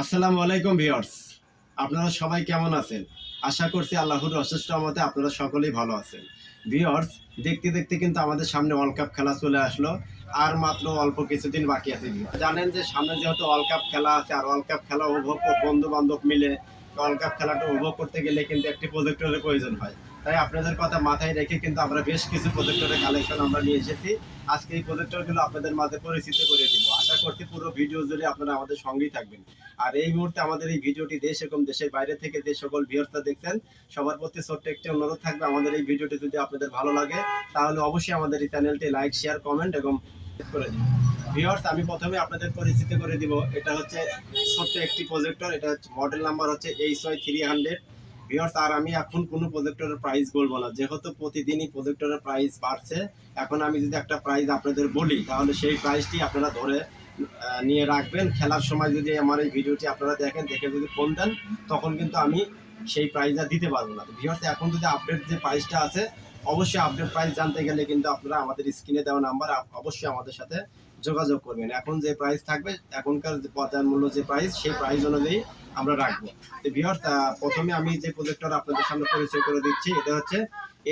আসসালামু আলাইকুম ভিউয়ার্স, আপনারা সবাই কেমন আছেন? আশা করছি আল্লাহর অশেষ রহমতে আপনারা সকলেই ভালো আছেন। ভিউয়ার্স, দেখতে দেখতে কিন্তু আমাদের সামনে ওয়ার্ল্ড কাপ খেলা চলে আসলো। আর মাত্র অল্প কিছুদিন বাকি আছে। জানেন যে সামনে যেহেতু ওয়ার্ল্ড কাপ খেলা আছে, আর ওয়ার্ল্ড কাপ খেলা উপভোগ বন্ধু বান্ধব মিলে ওয়ার্ল্ড কাপ খেলাটা উপভোগ করতে গেলে কিন্তু একটি প্রজেক্টরের প্রয়োজন হয়। তাই আপনাদের কথা মাথায় রেখে কিন্তু আমরা বেশ কিছু প্রজেক্টরের কালেকশন আমরা নিয়ে এসেছি। আজকে এই প্রজেক্টরগুলো আপনাদের মাঝে পরিচিত করে দিব। আশা করছি পুরো ভিডিও জুড়ে আপনারা আমাদের সঙ্গেই থাকবেন। আর এই মুহূর্তে আমাদের এই ভিডিওটি দেশ এবং দেশের বাইরে থেকে যে সকল ভিউয়ার্সরা দেখছেন, সবার প্রতি ছোট্ট একটি অনুরোধ থাকবে, আমাদের এই ভিডিওটি যদি আপনাদের ভালো লাগে তাহলে অবশ্যই আমাদের এই চ্যানেলটি লাইক, শেয়ার, কমেন্ট এবং করে দিন। ভিউয়ার্স, আমি প্রথমে আপনাদের পরিচিত করে দিব। এটা হচ্ছে ছোট্ট একটি প্রজেক্টর। এটা মডেল নাম্বার হচ্ছে HY300। ভিউয়ার্স, আর আমি এখন কোনো প্রজেক্টরের প্রাইস বলবো না, যেহেতু প্রতিদিনই প্রজেক্টরের প্রাইস বাড়ছে। এখন আমি যদি একটা প্রাইস আপনাদের বলি তাহলে সেই প্রাইসটি আপনারা ধরে নিয়ে রাখবেন। খেলার সময় যদি আমার এই ভিডিওটি আপনারা দেখেন, দেখে যদি ফোন দেন, তখন কিন্তু আমি সেই প্রাইসটা দিতে পারবো না। ভিউয়ার্স, এখন যদি আপডেট যে প্রাইসটা আছে, অবশ্যই আপডেট প্রাইস জানতে গেলে কিন্তু আপনারা আমাদের স্ক্রিনে দেওয়া নাম্বার অবশ্যই আমাদের সাথে যোগাযোগ করবেন। এখন যে প্রাইস থাকবে, এখনকার বাজার মূল্য যে প্রাইস, সেই প্রাইস অনুযায়ী আমরা রাখবো। তো ভিউয়ার্স, প্রথমে আমি যে প্রজেক্টর আপনাদের সামনে পরিচয় করে দিচ্ছি, এটা হচ্ছে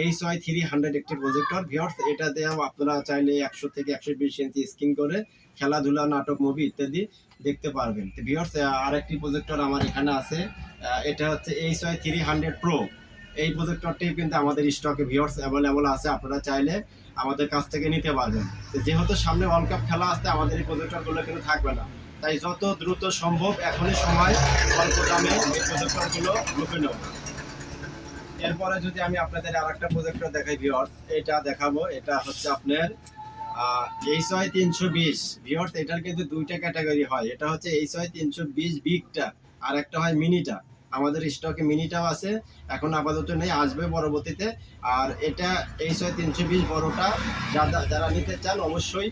HY300 একটি প্রজেক্টর। ভিউয়ার্স, এটা দিয়েও আপনারা চাইলে 100 থেকে 120 ইঞ্চি স্ক্রিন করে খেলাধুলা, নাটক, মুভি ইত্যাদি দেখতে পারবেন। তো ভিউয়ার্স, আরেকটি প্রজেক্টর আমার এখানে আছে। এটা হচ্ছে HY300 Pro। এই প্রজেক্টরটি কিন্তু আমাদের স্টকে ভিউয়ার্স অ্যাভেলেবল আছে, আপনারা চাইলে আমাদের কাছ থেকে নিতে পারবেন। যেহেতু সামনে ওয়ার্ল্ড কাপ খেলা আসতে, আমাদের এই প্রজেক্টরগুলো কিন্তু থাকবে না। তাই যত দ্রুত সম্ভব এখনই সময় অল্প দামে এই প্রজেক্টরগুলো লুকে নেব। এরপরে যদি আমি আপনাদের আর একটা প্রজেক্টর দেখাই ভিউয়ার্স, এটা দেখাবো। এটা হচ্ছে আপনার HY320। ভিউয়ার্স, এটার কিন্তু দুইটা ক্যাটাগরি হয়। এটা হচ্ছে HY320 বিগটা, আর একটা হয় মিনিটা। আমাদের স্টকে মিনিটাও আছে, এখন আপাতত নেই, আসবে পরবর্তীতে। আর এটা HY320 বড়টা। যারা নিতে চান অবশ্যই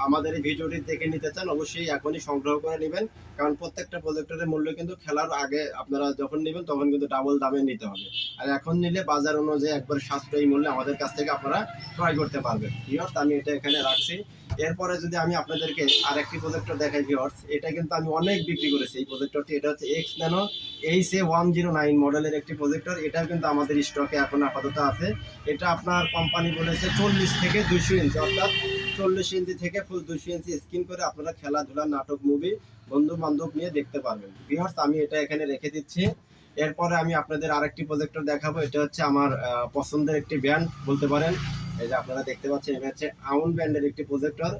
আমাদের এই ভিডিওটি দেখে নিতে চান, অবশ্যই এখনই সংগ্রহ করে নেবেন। কারণ প্রত্যেকটা প্রজেক্টরের মূল্য কিন্তু খেলার আগে আপনারা যখন নেবেন তখন কিন্তু ডাবল দামে নিতে হবে। আর এখন নিলে বাজার অনুযায়ী একবার সাশ্রয়ী মূল্যে আমাদের কাছ থেকে আপনারা ক্রয় করতে পারবেন। ভিউয়ার্স, আমি এটা এখানে রাখছি। এরপরে যদি আমি আপনাদেরকে আরেকটি প্রজেক্টর দেখাই ভিউয়ার্স, এটা কিন্তু আমি অনেক বিক্রি করেছি এই প্রজেক্টরটি। এটা হচ্ছে X Nano HA109 মডেলের একটি প্রজেক্টর। এটাও কিন্তু আমাদের স্টকে এখন আপাতত আছে। এটা আপনার কোম্পানি বলেছে 40 থেকে 200 ইঞ্চি, অর্থাৎ 40 ইঞ্চি থেকে ফুল 200 ইঞ্চি স্ক্রিন করে আপনারা খেলাধুলা, নাটক, মুভি বন্ধু বান্ধব নিয়ে দেখতে পারবেন। ভিউয়ার্স, আমি এটা এখানে রেখে দিচ্ছি। এরপরে আমি আপনাদের আরেকটি প্রজেক্টর দেখাবো। এটা হচ্ছে আমার পছন্দের একটি ব্র্যান্ড বলতে পারেন। এই যে আপনারা দেখতে পাচ্ছেন, এটা হচ্ছে আউন ব্র্যান্ডের একটি প্রজেক্টর।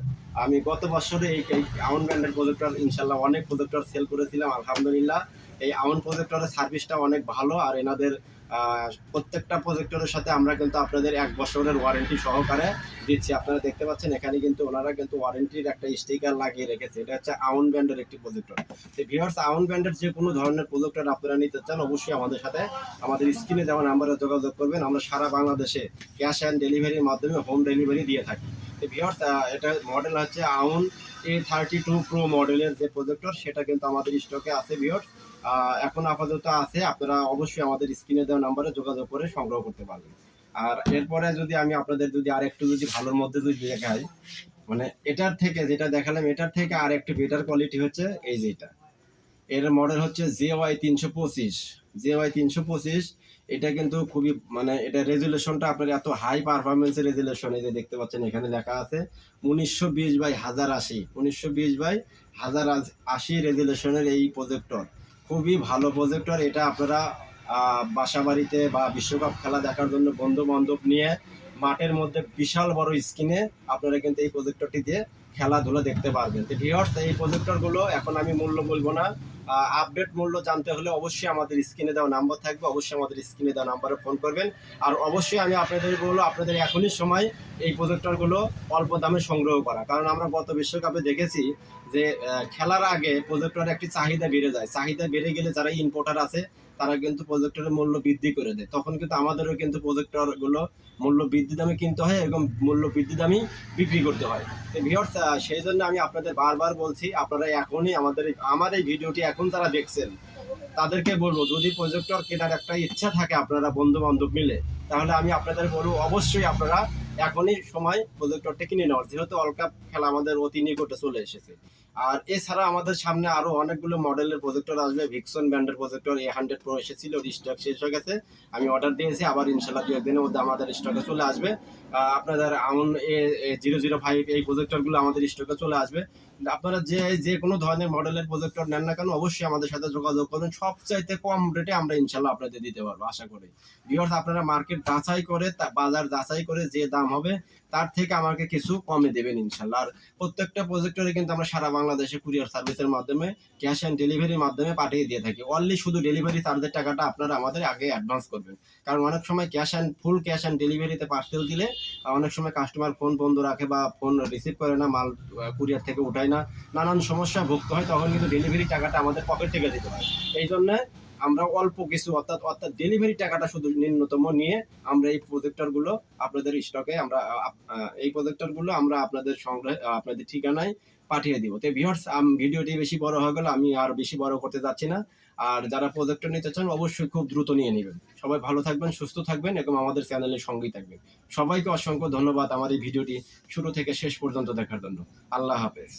আমি গত বছরে এই আউন ব্র্যান্ডের প্রজেক্টর ইনশাল্লাহ অনেক প্রজেক্টর সেল করেছিলাম, আলহামদুলিল্লাহ। এই আউন প্রজেক্টরের সার্ভিসটা অনেক ভালো, আর এনাদের প্রত্যেকটা প্রজেক্টরের সাথে আমরা কিন্তু আপনাদের 1 বছরের ওয়ারেন্টি সহকারে দিচ্ছি। আপনারা দেখতে পাচ্ছেন এখানে কিন্তু ওনারা কিন্তু ওয়ারেন্টির একটা স্টিকার লাগিয়ে রেখেছে। এটা হচ্ছে আউন ব্র্যান্ডের একটি প্রজেক্টর। তো ভিউয়ার্স, আউন ব্র্যান্ডের যে কোনো ধরনের প্রজেক্টর আপনারা নিতে চান, অবশ্যই আমাদের সাথে আমাদের স্ক্রিনে দেওয়া নাম্বারে যোগাযোগ করবেন। আমরা সারা বাংলাদেশে ক্যাশ অ্যান্ড ডেলিভারির মাধ্যমে হোম ডেলিভারি দিয়ে থাকি। তো ভিউয়ার্স, এটা মডেল হচ্ছে আউন A32 Pro মডেলের যে প্রজেক্টর, সেটা কিন্তু আমাদের স্টকে আছে ভিউয়ার্স। এখন আপাতত আছে, আপনারা অবশ্যই আমাদের স্ক্রিনে দেওয়া নাম্বারে যোগাযোগ করে সংগ্রহ করতে পারবেন। আর এরপরে যদি আমি আপনাদের যদি আরেকটু যদি ভালোর মধ্যে যদি দেখাই, মানে এটার থেকে যেটা দেখালাম, এটার থেকে আর একটু বেটার কোয়ালিটি হচ্ছে এই যেটা। এর মডেল হচ্ছে JY325। JY325 এটা কিন্তু খুবই, মানে এটা রেজুলেশনটা আপনার এত হাই পারফরমেন্সের রেজুলেশন। এই যে দেখতে পাচ্ছেন এখানে লেখা আছে 1920/1080, 1920/1080 রেজুলেশনের এই প্রজেক্টর। খুবই ভালো প্রজেক্টর এটা। আপনারা বাসা বাড়িতে বা বিশ্বকাপ খেলা দেখার জন্য বন্ধু বান্ধব নিয়ে মাঠের মধ্যে বিশাল বড় স্ক্রিনে আপনারা কিন্তু এই প্রজেক্টরটি দিয়ে খেলাধুলা দেখতে পারবেন। তো ভিউয়ার্স, এই প্রজেক্টরগুলো এখন আমি মূল্য বলবো না। আপডেট মূল্য জানতে হলে অবশ্যই আমাদের স্ক্রিনে দেওয়া নাম্বার থাকবে, অবশ্যই আমাদের স্ক্রিনে দেওয়া নাম্বারে ফোন করবেন। আর অবশ্যই আমি আপনাদের বলবো, আপনাদের এখনই সময় এই প্রজেক্টরগুলো অল্প দামে সংগ্রহ করা। কারণ আমরা গত বিশ্বকাপে দেখেছি যে খেলার আগে প্রজেক্টরের একটি চাহিদা বেড়ে যায়। চাহিদা বেড়ে গেলে যারা ইম্পোর্টার আছে তারা কিন্তু প্রজেক্টরের মূল্য বৃদ্ধি করে দেয়। তখন কিন্তু আমাদেরও কিন্তু প্রজেক্টরগুলো মূল্য বৃদ্ধি দামে কিনতে হয় এবং মূল্য বৃদ্ধি দামেই বিক্রি করতে হয়। তো ভিউয়ার্স, সেই জন্য আমি আপনাদের বারবার বলছি, আপনারা এখনই আমার এই ভিডিওটি এখন যারা দেখছেন তাদেরকে বলবো, যদি প্রজেক্টর কেনার একটা ইচ্ছা থাকে আপনারা বন্ধু বান্ধব মিলে, তাহলে আমি আপনাদের বলবো অবশ্যই আপনারা এখনই সময় প্রজেক্টরটা কিনে নেওয়ার। যেহেতু ওয়ার্ল্ড কাপ খেলা আমাদের অতি নিকটে চলে এসেছে, আর এছাড়া আমাদের সামনে আরো অনেকগুলো মডেলের প্রজেক্টর আসবে। ভিক্সন ব্র্যান্ডের প্রজেক্টর A100 Pro এসেছিল, স্টক শেষ হয়ে গেছে, আমি অর্ডার দিয়েছি, আবার ইনশাল্লাহ 2-1 দিনের মধ্যে আমাদের স্টকে চলে আসবে। আপনাদের আমন A005 এই প্রজেক্টরগুলো আমাদের স্টকে চলে আসবে। আপনারা যে কোনো ধরনের মডেলের প্রজেক্টর নেন না কেন, অবশ্যই আমাদের সাথে যোগাযোগ করবেন, সবচাইতে কম রেটে আমরা ইনশাল্লাহ আপনাদের দিতে পারবো আশা করি। ভিউয়ার্স, আপনারা মার্কেট যাচাই করে, বাজার যাচাই করে যে দাম হবে তার থেকে আমাকে কিছু কমে দেবেন ইনশাল্লাহ। আর প্রত্যেকটা প্রজেক্টরে কিন্তু আমরা সারা বাংলাদেশে কুরিয়ার সার্ভিসের মাধ্যমে ক্যাশ অ্যান্ড ডেলিভারির মাধ্যমে পাঠিয়ে দিয়ে থাকি। অনলি শুধু ডেলিভারি চার্জের টাকাটা আপনারা আমাদের আগে অ্যাডভান্স করবেন, কারণ অনেক সময় ফুল ক্যাশ অ্যান্ড ডেলিভারিতে পার্সেল দিলে অনেক সময় কাস্টমার ফোন বন্ধ রাখে বা ফোন রিসিভ করে না, মাল কুরিয়ার থেকে উঠায় না, নানান সমস্যা ভুগতে হয়, তখন কিন্তু ডেলিভারি টাকাটা আমাদের পকেট থেকে দিতে হয়। এই জন্য আমরা অল্প কিছু অর্থাৎ ডেলিভারি টাকাটা শুধু ন্যূনতম নিয়ে আমরা এই প্রজেক্টরগুলো আপনাদের স্টকে আমরা এই প্রজেক্টরগুলো আমরা আপনাদের সংগ্রহে আপনাদের ঠিকানায় পাঠিয়ে দিব। তো ভিউয়ার্স, ভিডিওটি বেশি বড় হয়ে গেল, আমি আর বেশি বড় করতে যাচ্ছি না। আর যারা প্রজেক্টর নিতে চান অবশ্যই খুব দ্রুত নিয়ে নেবেন। সবাই ভালো থাকবেন, সুস্থ থাকবেন এবং আমাদের চ্যানেলের সঙ্গেই থাকবেন। সবাইকে অসংখ্য ধন্যবাদ আমার এই ভিডিওটি শুরু থেকে শেষ পর্যন্ত দেখার জন্য। আল্লাহ হাফেজ।